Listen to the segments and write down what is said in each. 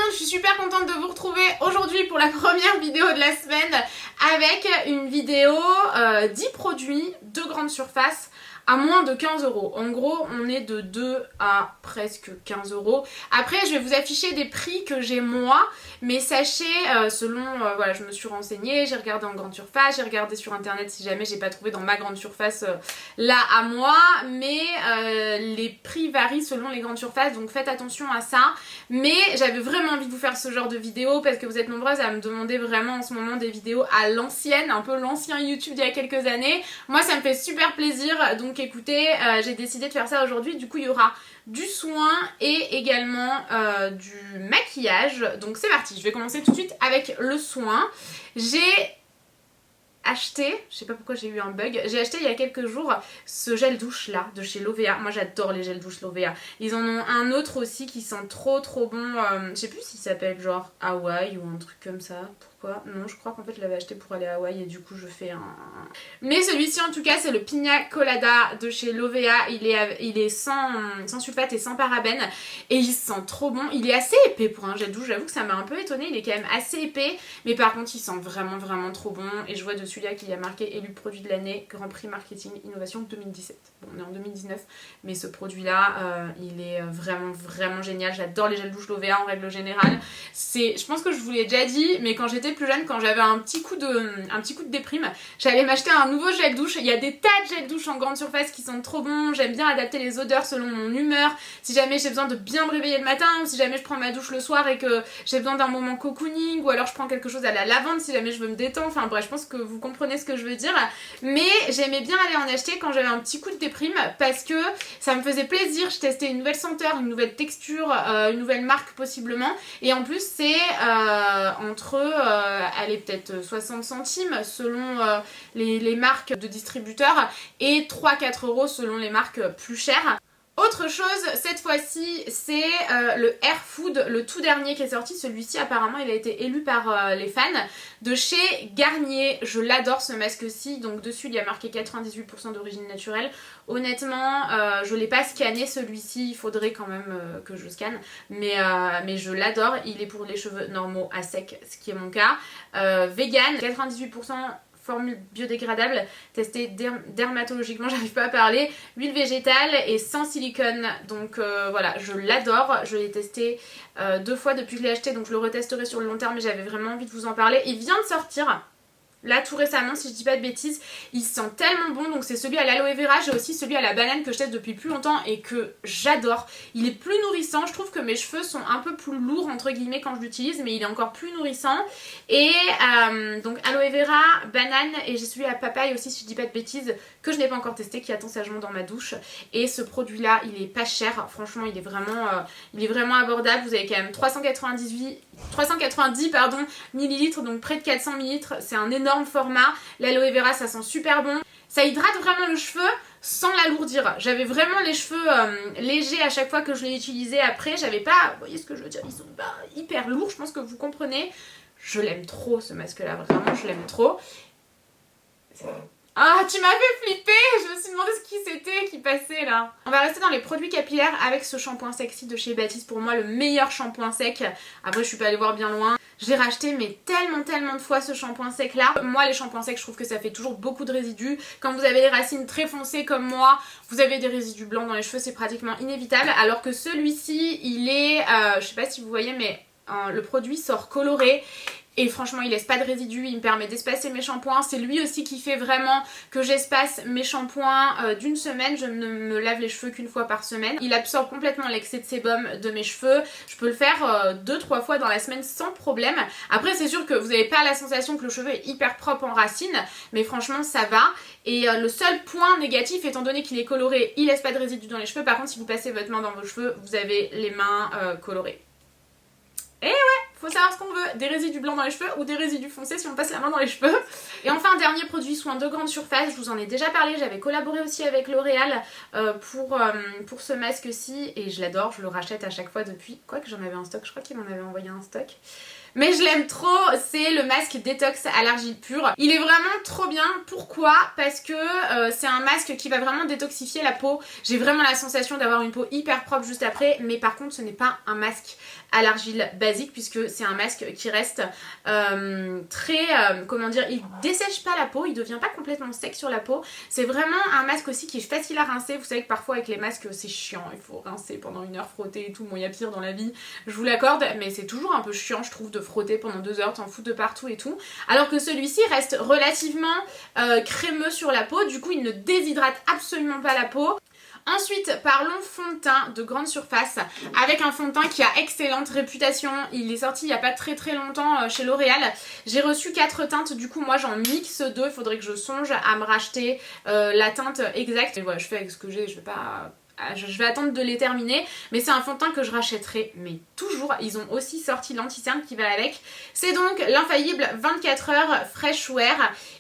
monde, je suis super contente de vous retrouver aujourd'hui pour la première vidéo de la semaine avec une vidéo 10 produits de grande surface à moins de 15 €. En gros, on est de 2 à presque 15 €. Après, je vais vous afficher des prix que j'ai moi, mais sachez, selon, voilà, je me suis renseignée, j'ai regardé en grande surface, j'ai regardé sur internet si jamais j'ai pas trouvé dans ma grande surface là à moi, mais les prix varient selon les grandes surfaces, donc faites attention à ça. Mais j'avais vraiment envie de vous faire ce genre de vidéo parce que vous êtes nombreuses à me demander vraiment en ce moment des vidéos à l'ancienne, un peu l'ancien YouTube d'il y a quelques années. Moi, ça me fait super plaisir, donc écoutez, j'ai décidé de faire ça aujourd'hui. Du coup, il y aura du soin et également du maquillage. Donc c'est parti, je vais commencer tout de suite avec le soin. J'ai acheté, je sais pas pourquoi j'ai eu un bug, j'ai acheté il y a quelques jours ce gel douche là de chez Lovea. Moi j'adore les gels douche Lovea. Ils en ont un autre aussi qui sent trop bon, je sais plus s'il s'appelle genre Hawaii ou un truc comme ça. Pourquoi? Non, je crois qu'en fait je l'avais acheté pour aller à Hawaï et du coup je fais un... Mais celui-ci en tout cas c'est le Pina Colada de chez Lovea. Il est sans sulfate et sans parabènes et il sent trop bon. Il est assez épais pour un gel douche, j'avoue que ça m'a un peu étonnée. Il est quand même assez épais, mais par contre il sent vraiment trop bon. Et je vois dessus là qu'il y a marqué élu produit de l'année, Grand Prix Marketing Innovation 2017. Bon, on est en 2019, mais ce produit là il est vraiment génial. J'adore les gels douche Lovea en règle générale. Je pense que je vous l'ai déjà dit, mais quand j'étais plus jeune, quand j'avais un petit coup de déprime, j'allais m'acheter un nouveau gel douche. Il y a des tas de gels douche en grande surface qui sont trop bons. J'aime bien adapter les odeurs selon mon humeur. Si jamais j'ai besoin de bien me réveiller le matin, ou si jamais je prends ma douche le soir et que j'ai besoin d'un moment cocooning, ou alors je prends quelque chose à la lavande si jamais je veux me détendre. Enfin bref, je pense que vous comprenez ce que je veux dire. Mais j'aimais bien aller en acheter quand j'avais un petit coup de déprime parce que ça me faisait plaisir. Je testais une nouvelle senteur, une nouvelle texture, une nouvelle marque possiblement. Et en plus c'est elle est peut-être 60 centimes selon les marques de distributeurs et 3-4 € selon les marques plus chères. Autre chose, cette fois-ci, c'est le Air Food, le tout dernier qui est sorti. Celui-ci, apparemment, il a été élu par les fans de chez Garnier. Je l'adore ce masque-ci. Donc dessus, il y a marqué 98% d'origine naturelle. Honnêtement, je ne l'ai pas scanné celui-ci. Il faudrait quand même que je scanne. Mais je l'adore. Il est pour les cheveux normaux à sec, ce qui est mon cas. Vegan, 98%... formule biodégradable, testée dermatologiquement, j'arrive pas à parler, huile végétale et sans silicone. Donc voilà, je l'adore, je l'ai testé 2 fois depuis que je l'ai acheté, donc je le retesterai sur le long terme, mais j'avais vraiment envie de vous en parler. Il vient de sortir là tout récemment, si je dis pas de bêtises. Il sent tellement bon. Donc c'est celui à l'aloe vera. J'ai aussi celui à la banane que je teste depuis plus longtemps et que j'adore. Il est plus nourrissant. Je trouve que mes cheveux sont un peu plus lourds entre guillemets quand je l'utilise, mais il est encore plus nourrissant. Et donc aloe vera, banane, et j'ai celui à papaye aussi, si je dis pas de bêtises, que je n'ai pas encore testé, qui attend sagement dans ma douche. Et ce produit là, il est pas cher. Franchement, il est vraiment abordable. Vous avez quand même 390 millilitres, donc près de 400 millilitres. C'est un énorme format. L'aloe vera, ça sent super bon. Ça hydrate vraiment le cheveu sans l'alourdir. J'avais vraiment les cheveux légers à chaque fois que je l'ai utilisé. Après, j'avais pas... Vous voyez ce que je veux dire? Ils sont pas hyper lourds, je pense que vous comprenez. Je l'aime trop ce masque là, vraiment je l'aime trop. Ah, tu m'as fait flipper! Je me suis demandé ce qui c'était qui passait là. On va rester dans les produits capillaires avec ce shampoing sexy de chez Baptiste. Pour moi, le meilleur shampoing sec. Après, je suis pas allée voir bien loin. Je l'ai racheté mais tellement de fois ce shampoing sec là. Moi, les shampoings secs, je trouve que ça fait toujours beaucoup de résidus. Quand vous avez les racines très foncées comme moi, vous avez des résidus blancs dans les cheveux, c'est pratiquement inévitable. Alors que celui-ci, il est... je sais pas si vous voyez, mais le produit sort coloré. Et franchement, il laisse pas de résidus, il me permet d'espacer mes shampoings. C'est lui aussi qui fait vraiment que j'espace mes shampoings d'une semaine. Je ne me lave les cheveux qu'une fois par semaine. Il absorbe complètement l'excès de sébum de mes cheveux. Je peux le faire 2-3 fois dans la semaine sans problème. Après, c'est sûr que vous n'avez pas la sensation que le cheveu est hyper propre en racines, mais franchement, ça va. Et le seul point négatif, étant donné qu'il est coloré, il laisse pas de résidus dans les cheveux. Par contre, si vous passez votre main dans vos cheveux, vous avez les mains colorées. Et ouais, faut savoir ce qu'on veut, des résidus blancs dans les cheveux ou des résidus foncés si on passe la main dans les cheveux. Et enfin un dernier produit soin de grande surface, je vous en ai déjà parlé, j'avais collaboré aussi avec L'Oréal pour ce masque-ci et je l'adore, je le rachète à chaque fois depuis, quoique j'en avais un stock, je crois qu'il m'en avait envoyé un stock. Mais je l'aime trop, c'est le masque détox à l'argile pure. Il est vraiment trop bien, pourquoi? Parce que c'est un masque qui va vraiment détoxifier la peau. J'ai vraiment la sensation d'avoir une peau hyper propre juste après, mais par contre ce n'est pas un masque à l'argile basique puisque c'est un masque qui reste comment dire, il dessèche pas la peau, il devient pas complètement sec sur la peau. C'est vraiment un masque aussi qui est facile à rincer. Vous savez que parfois avec les masques c'est chiant, il faut rincer pendant 1 heure, frotter et tout. Bon, il y a pire dans la vie, je vous l'accorde, mais c'est toujours un peu chiant je trouve de frotter pendant 2 heures, t'en fous de partout et tout. Alors que celui-ci reste relativement crémeux sur la peau, du coup il ne déshydrate absolument pas la peau. Ensuite, parlons fond de teint de grande surface avec un fond de teint qui a excellente réputation. Il est sorti il n'y a pas très longtemps chez L'Oréal. J'ai reçu 4 teintes, du coup moi j'en mixe 2. Il faudrait que je songe à me racheter la teinte exacte. Et voilà, je fais avec ce que j'ai, je vais attendre de les terminer, mais c'est un fond de teint que je rachèterai mais toujours. Ils ont aussi sorti l'anti-cerne qui va avec. C'est donc l'infaillible 24 heures Fresh Wear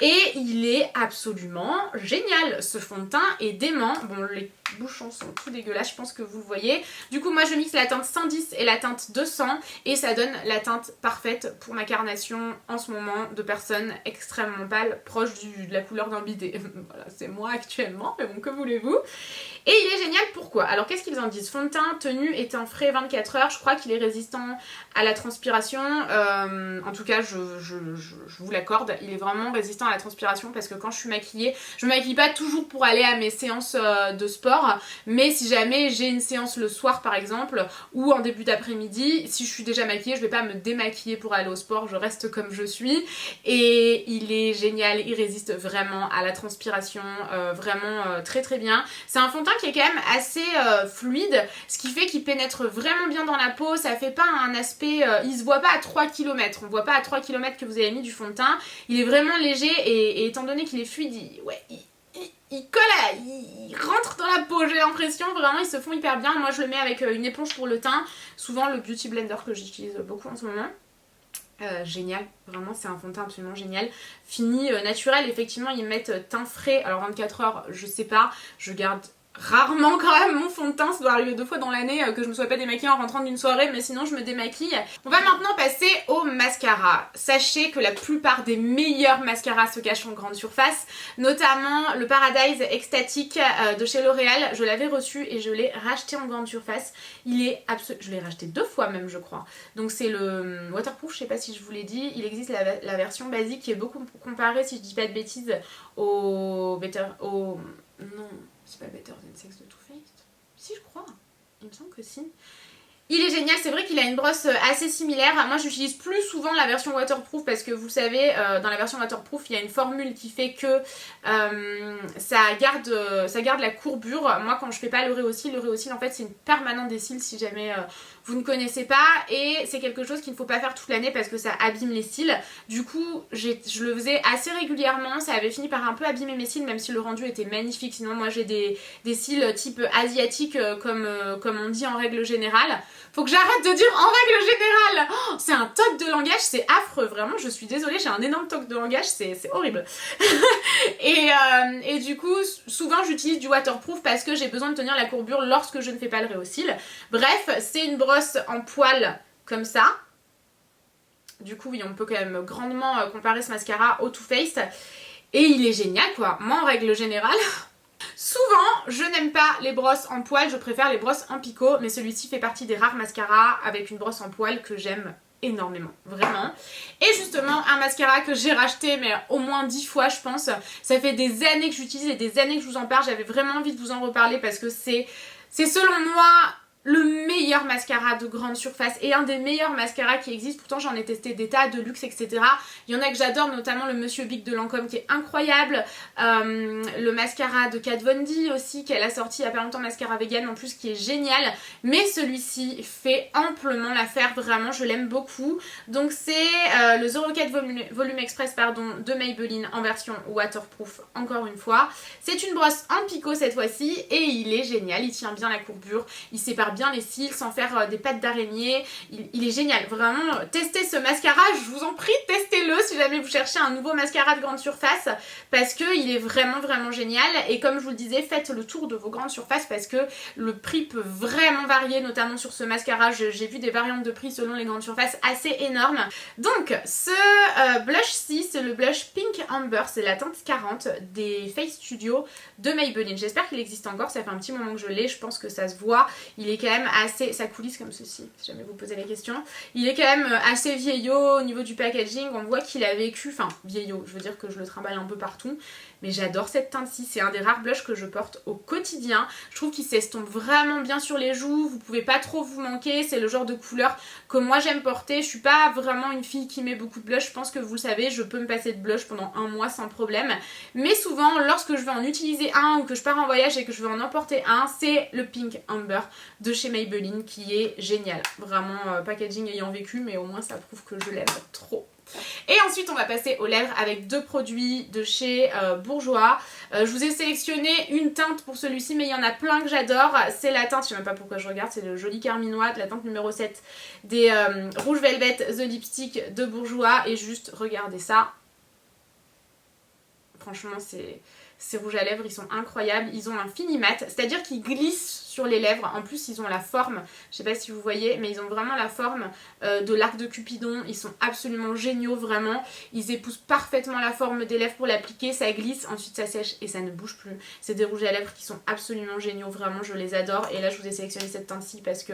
et il est absolument génial. Ce fond de teint est dément. Bon, les bouchons sont tout dégueulasses, je pense que vous le voyez. Du coup moi je mixe la teinte 110 et la teinte 200 et ça donne la teinte parfaite pour ma carnation en ce moment de personnes extrêmement pâles, proche de la couleur d'un bidet. Voilà, c'est moi actuellement, mais bon, que voulez-vous. Et il est génial, pourquoi? Alors qu'est-ce qu'ils en disent? Fond de teint, tenue et teint frais 24 heures, je crois qu'il est résistant à la transpiration, en tout cas je vous l'accorde, il est vraiment résistant à la transpiration parce que quand je suis maquillée, je me maquille pas toujours pour aller à mes séances de sport, mais si jamais j'ai une séance le soir par exemple, ou en début d'après-midi, si je suis déjà maquillée, je vais pas me démaquiller pour aller au sport, je reste comme je suis, et il est génial, il résiste vraiment à la transpiration, vraiment très bien. C'est un fond de teint qui est quand même assez fluide, ce qui fait qu'il pénètre vraiment bien dans la peau, ça fait pas un aspect, il se voit pas à 3 km, on voit pas à 3 km que vous avez mis du fond de teint, il est vraiment léger et étant donné qu'il est fluide, il colle, il rentre dans la peau, j'ai l'impression, vraiment ils se font hyper bien. Moi je le mets avec une éponge pour le teint, souvent le Beauty Blender que j'utilise beaucoup en ce moment. Génial, vraiment c'est un fond de teint absolument génial, fini naturel. Effectivement ils mettent teint frais, alors 24 heures je sais pas, je garde rarement quand même mon fond de teint, ça doit arriver 2 fois dans l'année que je me sois pas démaquillée en rentrant d'une soirée, mais sinon je me démaquille. On va maintenant passer au mascara. Sachez que la plupart des meilleurs mascaras se cachent en grande surface, notamment le Paradise Extatique de chez L'Oréal. Je l'avais reçu et je l'ai racheté en grande surface. Il est absolument... Je l'ai racheté 2 fois même je crois. Donc c'est le waterproof, je sais pas si je vous l'ai dit. Il existe la version basique qui est beaucoup comparée, si je dis pas de bêtises, au non, c'est pas Better Than Sex de Too Faced. Si, je crois. Il me semble que si. Il est génial, c'est vrai qu'il a une brosse assez similaire. Moi j'utilise plus souvent la version waterproof parce que vous savez, dans la version waterproof il y a une formule qui fait que ça garde la courbure. Moi quand je fais pas le Réhaussile en fait c'est une permanente des cils si jamais vous ne connaissez pas, et c'est quelque chose qu'il ne faut pas faire toute l'année parce que ça abîme les cils. Du coup je le faisais assez régulièrement, ça avait fini par un peu abîmer mes cils même si le rendu était magnifique. Sinon moi j'ai des cils type asiatique comme on dit en règle générale. Faut que j'arrête de dire en règle générale. Oh, c'est un toc de langage, c'est affreux, vraiment, je suis désolée, j'ai un énorme toc de langage, c'est horrible. et du coup, souvent j'utilise du waterproof parce que j'ai besoin de tenir la courbure lorsque je ne fais pas le Réhaussile. Bref, c'est une brosse en poil comme ça. Du coup, oui, on peut quand même grandement comparer ce mascara au Too Faced. Et il est génial, quoi. Moi, en règle générale... Souvent, je n'aime pas les brosses en poil, je préfère les brosses en picot, mais celui-ci fait partie des rares mascaras avec une brosse en poil que j'aime énormément, vraiment. Et justement, un mascara que j'ai racheté, mais au moins 10 fois je pense, ça fait des années que j'utilise et des années que je vous en parle, j'avais vraiment envie de vous en reparler parce que c'est selon moi le meilleur mascara de grande surface et un des meilleurs mascaras qui existent. Pourtant j'en ai testé des tas de luxe etc. Il y en a que j'adore, notamment le Monsieur Big de Lancôme qui est incroyable, le mascara de Kat Von D aussi qu'elle a sorti il y a pas longtemps, mascara vegan en plus qui est génial, mais celui-ci fait amplement l'affaire, vraiment je l'aime beaucoup. Donc c'est le 04 Volume Express pardon, de Maybelline en version waterproof encore une fois. C'est une brosse en picot cette fois-ci et il est génial, il tient bien la courbure, il sépare faire bien les cils sans faire des pattes d'araignée. Il est génial, vraiment. Testez ce mascara, je vous en prie, testez-le si jamais vous cherchez un nouveau mascara de grande surface parce qu'il est vraiment vraiment génial. Et comme je vous le disais, faites le tour de vos grandes surfaces parce que le prix peut vraiment varier, notamment sur ce mascara. J'ai vu des variantes de prix selon les grandes surfaces assez énormes. Donc ce blush-ci, c'est le blush Pink Amber, c'est la teinte 40 des Face Studio de Maybelline. J'espère qu'il existe encore, ça fait un petit moment que je l'ai, je pense que ça se voit. Il est quand même assez, ça coulisse comme ceci, si jamais vous posez la question. Il est quand même assez vieillot au niveau du packaging, on voit qu'il a vécu, enfin vieillot, je veux dire que je le trimballe un peu partout. Mais j'adore cette teinte-ci, c'est un des rares blushs que je porte au quotidien. Je trouve qu'il s'estompe vraiment bien sur les joues, vous pouvez pas trop vous manquer, c'est le genre de couleur que moi j'aime porter. Je suis pas vraiment une fille qui met beaucoup de blush, je pense que vous le savez, je peux me passer de blush pendant un mois sans problème. Mais souvent, lorsque je vais en utiliser un ou que je pars en voyage et que je veux en emporter un, c'est le Pink Amber de chez Maybelline qui est génial. Vraiment, packaging ayant vécu, mais au moins ça prouve que je l'aime trop. Et ensuite on va passer aux lèvres avec deux produits de chez Bourjois. Je vous ai sélectionné une teinte pour celui-ci mais il y en a plein que j'adore. C'est la teinte, je sais même pas pourquoi je regarde, c'est le joli carminois de la teinte numéro 7 des Rouge Velvet The Lipstick de Bourjois. Et juste regardez ça. Franchement ces rouges à lèvres, ils sont incroyables. Ils ont un fini mat, c'est-à-dire qu'ils glissent sur les lèvres. En plus, ils ont la forme, je sais pas si vous voyez, mais ils ont vraiment la forme de l'arc de Cupidon. Ils sont absolument géniaux, vraiment. Ils épousent parfaitement la forme des lèvres pour l'appliquer. Ça glisse, ensuite ça sèche et ça ne bouge plus. C'est des rouges à lèvres qui sont absolument géniaux, vraiment, je les adore. Et là, je vous ai sélectionné cette teinte-ci parce que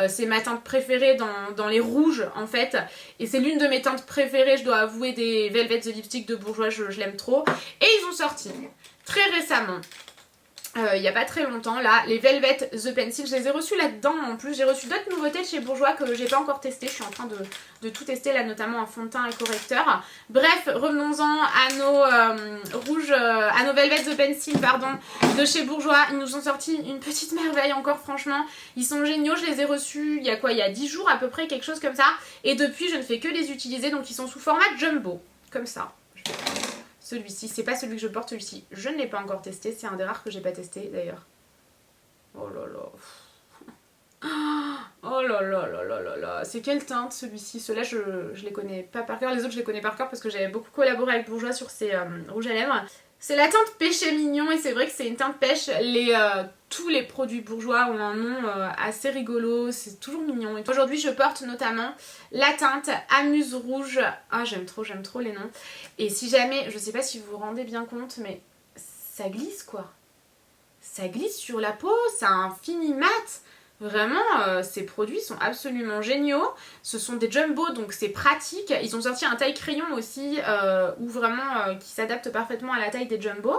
c'est ma teinte préférée dans les rouges, en fait. Et c'est l'une de mes teintes préférées, je dois avouer, des Velvet The Lipstick de Bourjois. Je l'aime trop. Et ils ont sorti très récemment, il n'y a pas très longtemps là, les Velvet The Pencil. Je les ai reçus là-dedans en plus. J'ai reçu d'autres nouveautés de chez Bourjois que j'ai pas encore testé. Je suis en train de tout tester là, notamment un fond de teint et correcteur. Bref, revenons-en à nos rouges, à nos Velvet The Pencil pardon, de chez Bourjois. Ils nous ont sorti une petite merveille encore, franchement. Ils sont géniaux, je les ai reçus il y a quoi, il y a 10 jours à peu près, quelque chose comme ça. Et depuis je ne fais que les utiliser, donc ils sont sous format jumbo, comme ça. Celui-ci, c'est pas celui que je porte, celui-ci je ne l'ai pas encore testé, c'est un des rares que j'ai pas testé d'ailleurs. Oh là là. Oh là là là là là là. C'est quelle teinte celui-ci? Ceux-là je les connais pas par cœur, les autres je les connais par cœur parce que j'avais beaucoup collaboré avec Bourjois sur ces rouges à lèvres. C'est la teinte Péché Mignon et c'est vrai que c'est une teinte pêche. Tous les produits Bourjois ont un nom assez rigolo, c'est toujours mignon. Aujourd'hui je porte notamment la teinte Amuse Rouge. Ah j'aime trop les noms. Et si jamais, je sais pas si vous vous rendez bien compte, mais ça glisse quoi. Ça glisse sur la peau, ça a un fini mat. Vraiment, ces produits sont absolument géniaux. Ce sont des jumbo, donc c'est pratique. Ils ont sorti un taille crayon aussi, où vraiment qui s'adapte parfaitement à la taille des jumbo.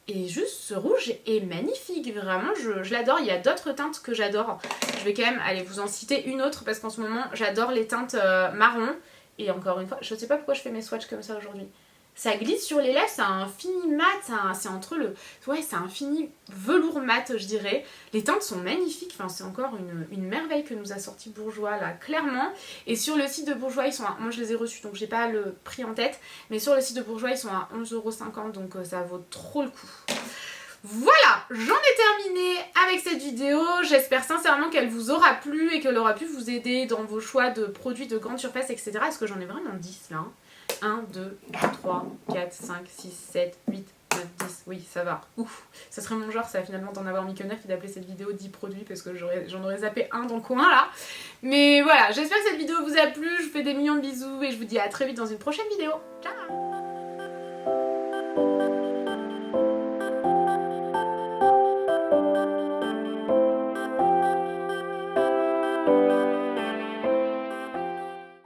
Et juste, ce rouge est magnifique, vraiment, je l'adore. Il y a d'autres teintes que j'adore. Je vais quand même aller vous en citer une autre parce qu'en ce moment, j'adore les teintes marron. Et encore une fois, je sais pas pourquoi je fais mes swatchs comme ça aujourd'hui. Ça glisse sur les lèvres, c'est un fini mat, c'est entre le... Ouais, c'est un fini velours mat, je dirais. Les teintes sont magnifiques, enfin, c'est encore une merveille que nous a sorti Bourjois, là, clairement. Et sur le site de Bourjois, ils sont à... Moi, je les ai reçus, donc j'ai pas le prix en tête. Mais sur le site de Bourjois, ils sont à 11,50 €, donc ça vaut trop le coup. Voilà, j'en ai terminé avec cette vidéo. J'espère sincèrement qu'elle vous aura plu et qu'elle aura pu vous aider dans vos choix de produits de grande surface, etc. Est-ce que j'en ai vraiment 10 là, hein? 1, 2, 3, 4, 5, 6, 7, 8, 9, 10. Oui, ça va. Ouf. Ça serait mon genre, ça finalement d'en avoir mis que 9 et d'appeler cette vidéo 10 produits parce que j'en aurais zappé un dans le coin là. Mais voilà, j'espère que cette vidéo vous a plu. Je vous fais des millions de bisous et je vous dis à très vite dans une prochaine vidéo. Ciao!